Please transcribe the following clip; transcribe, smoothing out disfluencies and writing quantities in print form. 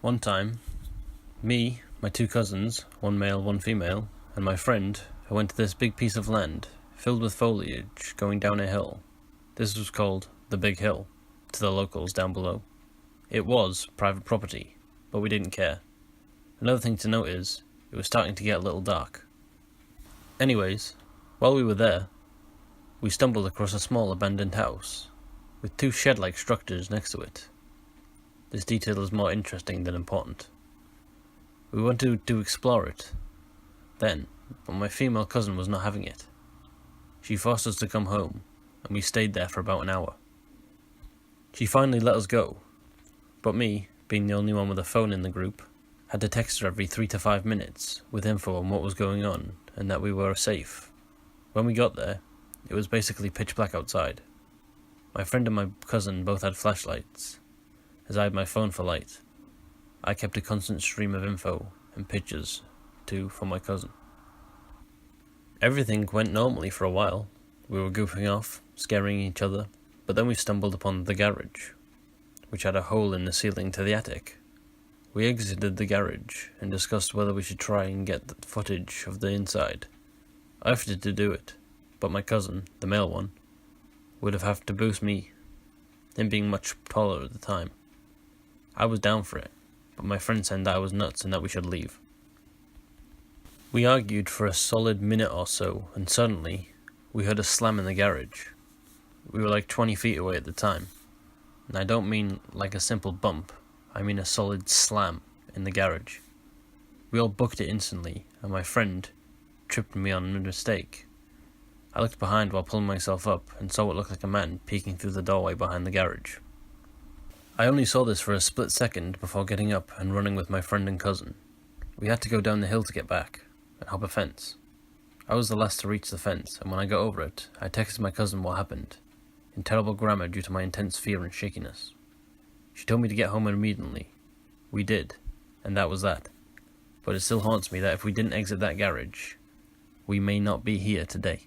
One time, me, my two cousins, one male, one female, and my friend, went to this big piece of land, filled with foliage, going down a hill. This was called the Big Hill, to the locals down below. It was private property, but we didn't care. Another thing to note is, it was starting to get a little dark. Anyways, while we were there, we stumbled across a small abandoned house, with two shed-like structures next to it. This detail is more interesting than important. We wanted to explore it then, but my female cousin was not having it. She forced us to come home, and we stayed there for about an hour. She finally let us go, but me, being the only one with a phone in the group, had to text her every 3 to 5 minutes with info on what was going on and that we were safe. When we got there, it was basically pitch black outside. My friend and my cousin both had flashlights, as I had my phone for light. I kept a constant stream of info and pictures, too, for my cousin. Everything went normally for a while. We were goofing off, scaring each other, but then we stumbled upon the garage, which had a hole in the ceiling to the attic. We exited the garage and discussed whether we should try and get the footage of the inside. I offered to do it, but my cousin, the male one, would have to boost me, him being much taller at the time. I was down for it, but my friend said that I was nuts and that we should leave. We argued for a solid minute or so, and suddenly, we heard a slam in the garage. We were like 20 feet away at the time, and I don't mean like a simple bump, I mean a solid slam in the garage. We all booked it instantly, and my friend tripped me on a mistake. I looked behind while pulling myself up, and saw what looked like a man peeking through the doorway behind the garage. I only saw this for a split second before getting up and running with my friend and cousin. We had to go down the hill to get back, and hop a fence. I was the last to reach the fence, and when I got over it, I texted my cousin what happened, in terrible grammar due to my intense fear and shakiness. She told me to get home immediately. We did, and that was that. But it still haunts me that if we didn't exit that garage, we may not be here today.